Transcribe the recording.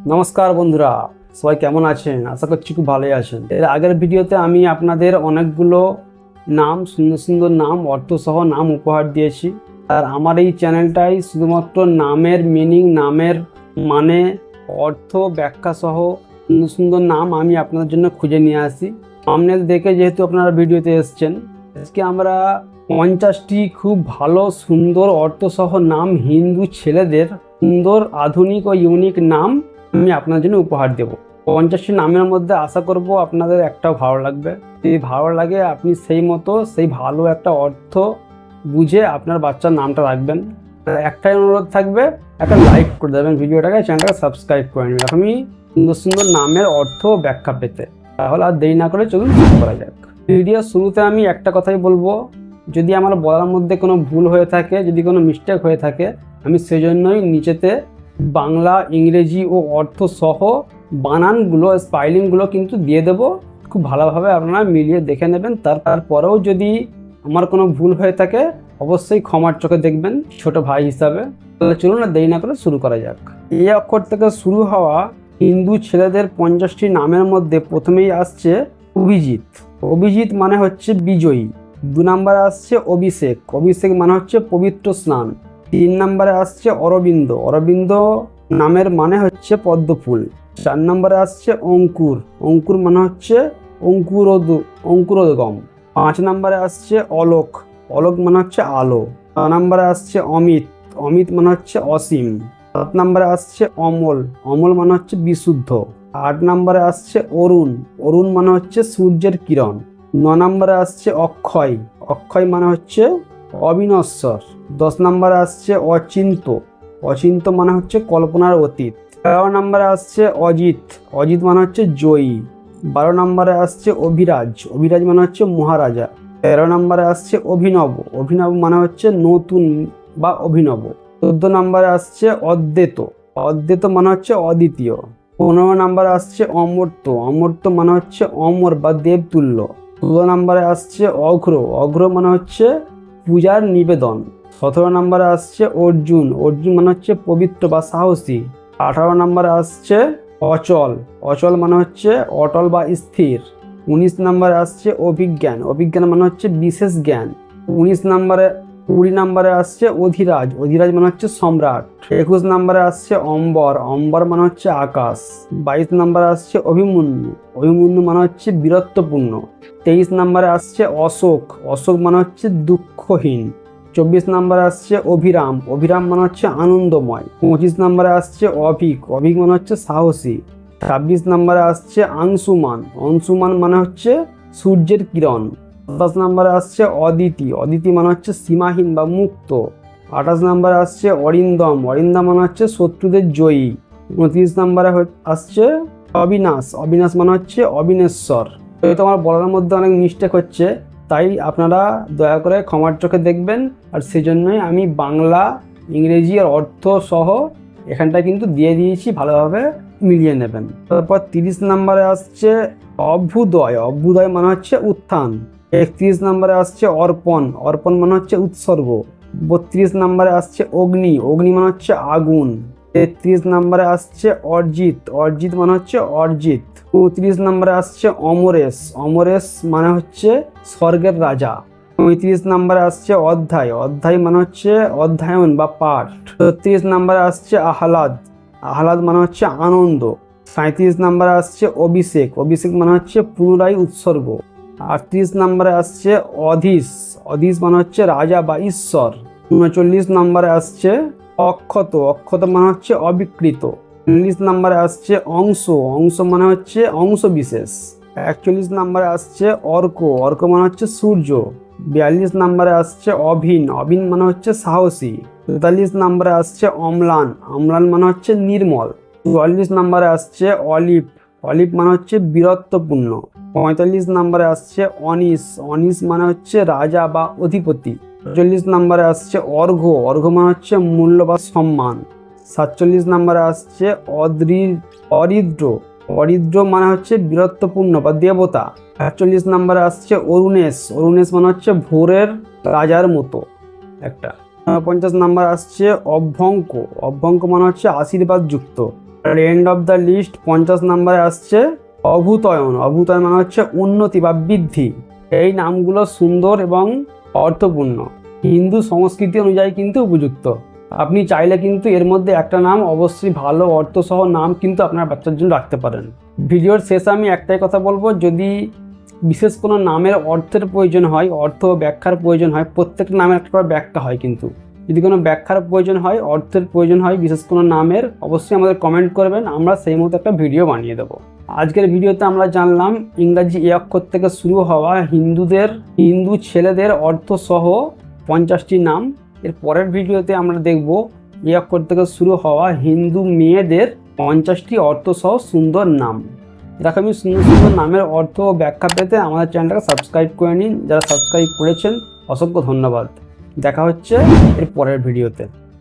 নমস্কার বন্ধুরা, সবাই কেমন আছেন? আশা করছি খুব ভালোই আছেন। এর আগের ভিডিওতে আমি আপনাদের অনেকগুলো নাম, সুন্দর সুন্দর নাম, অর্থসহ নাম উপহার দিয়েছি। আর আমার এই চ্যানেলটাই শুধুমাত্র নামের মিনিং, নামের মানে, অর্থ ব্যাখ্যা সহ সুন্দর সুন্দর নাম আমি আপনাদের জন্য খুঁজে নিয়ে আসি। থাম্বনেল দেখে যেহেতু আপনারা ভিডিওতে এসেছেন, আজকে আমরা 50টি খুব ভালো সুন্দর অর্থসহ নাম, হিন্দু ছেলেদের সুন্দর আধুনিক ও ইউনিক নাম আমি আপনার জন্য উপহার দেব। 50টি নামের মধ্যে আশা করব আপনাদের একটাও ভালো লাগবে। যদি ভালো লাগে আপনি সেই মতো সেই ভালো একটা অর্থ বুঝে আপনার বাচ্চার নামটা রাখবেন। একটাই অনুরোধ থাকবে, একটা লাইক করে দেবেন ভিডিওটাকে, চ্যানেলটাকে সাবস্ক্রাইব করে নেবেন এরকমই সুন্দর সুন্দর নামের অর্থ ব্যাখ্যা পেতে। তাহলে আর দেরি না করে চলুন শুরু করা যাক। ভিডিওর শুরুতে আমি একটা কথাই বলবো, যদি আমার বলার মধ্যে কোনো ভুল হয়ে থাকে, যদি কোনো মিস্টেক হয়ে থাকে, আমি সেজন্যই নিচেতে বাংলা, ইংরেজি ও অর্থ সহ বানানগুলো, স্পেলিংগুলো কিন্তু দিয়ে দেবো। খুব ভালোভাবে আপনারা মিলিয়ে দেখে নেবেন। তারপরেও যদি আমার কোনো ভুল হয়ে থাকে অবশ্যই ক্ষমার চোখে দেখবেন ছোট ভাই হিসাবে। তাহলে চলুন না দেরি না করে শুরু করা যাক। এই অক্ষর থেকে শুরু হওয়া হিন্দু ছেলেদের 50টি নামের মধ্যে প্রথমেই আসছে অভিজিৎ। অভিজিৎ মানে হচ্ছে বিজয়ী। 2 নম্বরে আসছে অভিষেক। অভিষেক মানে হচ্ছে পবিত্র স্নান। 3 নম্বরে আসছে অরবিন্দ। অরবিন্দ নামের মানে হচ্ছে পদ্মফুল। 4 নম্বরে আসছে অঙ্কুর। অঙ্কুর মানে হচ্ছে অঙ্কুরোদ্গম। 5 নম্বরে আসছে অলোক। অলোক মানে হচ্ছে আলো। 6 নম্বরে আসছে অমিত। অমিত মানে হচ্ছে অসীম। 7 নম্বরে আসছে অমল। অমল মানে হচ্ছে বিশুদ্ধ। 8 নম্বরে আসছে অরুণ। অরুণ মানে হচ্ছে সূর্যের কিরণ। 9 নম্বরে আসছে অক্ষয়। অক্ষয় মানে হচ্ছে অবিনশ্বর। 10 নম্বরে আসছে অচিন্ত। অচিন্ত মানে হচ্ছে কল্পনার অতীত। 11 নম্বরে আসছে অজিত। অজিত মানে হচ্ছে জয়ী। 12 নম্বরে আসছে অভিরাজ। অভিরাজ মানে হচ্ছে মহারাজা। 13 নম্বরে আসছে অভিনব। অভিনব মানে হচ্ছে নতুন বা অভিনব। 14 নম্বরে আসছে অদ্বৈত। অদ্বৈত মানে হচ্ছে অদ্বিতীয়। 15 নম্বরে আসছে অমর্ত্য। অমর্ত্য মানে হচ্ছে অমর বা দেবতুল্য। 16 নম্বরে আসছে অঘ্র। অঘ্র মানে হচ্ছে পূজার নিবেদন। 17 নম্বরে আসছে অর্জুন। অর্জুন মানে হচ্ছে পবিত্র বা সাহসী। 18 নম্বরে আসছে অচল। অচল মানে হচ্ছে অটল বা স্থির। 19 নম্বরে আসছে অভিজ্ঞান। অভিজ্ঞান মানে হচ্ছে বিশেষ জ্ঞান। 20 নম্বরে আসছে অধিরাজ। অধিরাজ মানে হচ্ছে সম্রাট। 21 নম্বরে আসছে অম্বর। অম্বর মানে হচ্ছে আকাশ। 22 নম্বরে আসছে অভিমন্যু। অভিমন্যু মানে হচ্ছে বীরত্বপূর্ণ। 23 নম্বরে আসছে অশোক। অশোক মানে হচ্ছে দুঃখহীন। 24 নম্বরে আসছে অভিরাম। অভিরাম মানে হচ্ছে আনন্দময়। 25 নম্বরে আসছে অভিক। অভিক মানে হচ্ছে সাহসী। 26 নম্বরে আসছে আংশুমান। অংশুমান মানে হচ্ছে সূর্যের কিরণ। 27 নম্বরে আসছে অদিতি। অদিতি মানে হচ্ছে সীমাহীন বা মুক্ত। 28 নম্বরে আসছে অরিন্দম। অরিন্দম মানে হচ্ছে শত্রুদের জয়ী। 29 নম্বরে আসছে অবিনাশ। অবিনাশ মানে হচ্ছে অবিনেশ্বর। তো আমার বলার মধ্যে অনেক মিস্টেক হচ্ছে, তাই আপনারা দয়া করে ক্ষমার চোখে দেখবেন। আর সেই জন্যই আমি বাংলা, ইংরেজি আর অর্থ সহ এখানটা কিন্তু দিয়ে দিয়েছি, ভালোভাবে মিলিয়ে নেবেন। তারপর 30 নম্বরে আসছে অভ্যুদয়। অভ্যুদয় মানে হচ্ছে উত্থান। 31 নম্বরে আসছে অর্পণ। অর্পণ মানে হচ্ছে উৎসর্গ। 32 নম্বরে আসছে অগ্নি। অগ্নি মানে হচ্ছে আগুন। 33 নম্বরে আসছে অর্জিত। অর্জিত মানে হচ্ছে অর্জিত। 34 নম্বরে আসছে অমরেশ। অমরেশ মানে হচ্ছে স্বর্গের রাজা। 35 নম্বরে আসছে অধ্যায়। অধ্যায় মানে হচ্ছে অধ্যয়ন বা পাঠ। 36 নম্বরে আসছে আহ্লাদ। আহ্লাদ মানে হচ্ছে আনন্দ। 37 নম্বরে আসছে অভিষেক। অভিষেক মানে হচ্ছে পুনরায় উৎসর্গ। 38 নম্বরে আসছে অধীশ। অধীশ মানে হচ্ছে রাজা বা ঈশ্বর। 39 নম্বরে আসছে অক্ষত। অক্ষত মানে হচ্ছে অবিকৃত। 40 নম্বরে আসছে অংশ। অংশ মানে হচ্ছে অংশ বিশেষ। 41 নম্বরে আসছে অর্ক। অর্ক মানে হচ্ছে সূর্য। 42 নম্বরে আসছে অভিন। অভিন মানে হচ্ছে সাহসী। 43 নম্বরে আসছে অম্লান। অম্লান মানে হচ্ছে নির্মল। 44 নম্বরে আসছে অলিভ। অলিভ মানে হচ্ছে বীরত্বপূর্ণ। 45 নম্বরে আসছে অনিশ। অনিশ মানে হচ্ছে রাজা বা অধিপতি। 46 নম্বরে আসছে অর্ঘ্য। অর্ঘ্য মানে হচ্ছে মূল্য বা সম্মান। 47 নম্বরে আসছে অরিদ্র। অরিদ্র মানে হচ্ছে বীরত্বপূর্ণ বা দেবতা। 48 নম্বরে আসছে অরুণেশ। অরুণেশ মানে হচ্ছে ভোরের রাজার মতো একটা। 50 নম্বর আসছে অভ্যঙ্ক। অভ্যঙ্ক মানে হচ্ছে আশীর্বাদ যুক্ত। এন্ড অফ দ্য লিস্ট 50 নম্বরে আসছে অভূতয়ন। অভূতয়ন মানে হচ্ছে উন্নতি বা বৃদ্ধি। এই নামগুলো সুন্দর এবং অর্থপূর্ণ, হিন্দু সংস্কৃতি অনুযায়ী কিন্তু উপযুক্ত। আপনি চাইলে কিন্তু এর মধ্যে একটা নাম অবশ্যই ভালো অর্থসহ নাম কিন্তু আপনার বাচ্চার জন্য রাখতে পারেন। ভিডিওর শেষে আমি একটাই কথা বলবো, যদি বিশেষ কোনো নামের অর্থের প্রয়োজন হয়, অর্থ ব্যাখ্যার প্রয়োজন হয়, প্রত্যেকটা নামের একটা করে ব্যাখ্যা হয়, কিন্তু যদি কোনো ব্যাখ্যার প্রয়োজন হয়, অর্থের প্রয়োজন হয় বিশেষ কোনো নামের, অবশ্যই আমাদের কমেন্ট করবেন, আমরা সেই মতো একটা ভিডিও বানিয়ে দেবো। আজকের ভিডিওতে আমরা জানলাম ইংরাজি এ অক্ষর থেকে শুরু হওয়া হিন্দু ছেলেদের অর্থসহ 50টি নাম। এর পরের ভিডিওতে আমরা দেখব এ অক্ষর থেকে শুরু হওয়া হিন্দু মেয়েদের 50টি অর্থসহ সুন্দর নাম। এরকমই সুন্দর সুন্দর নামের অর্থ ও ব্যাখ্যা পেতে আমাদের চ্যানেলটাকে সাবস্ক্রাইব করে নিন। যারা সাবস্ক্রাইব করেছেন অসংখ্য ধন্যবাদ। দেখা হচ্ছে এর পরের ভিডিওতে।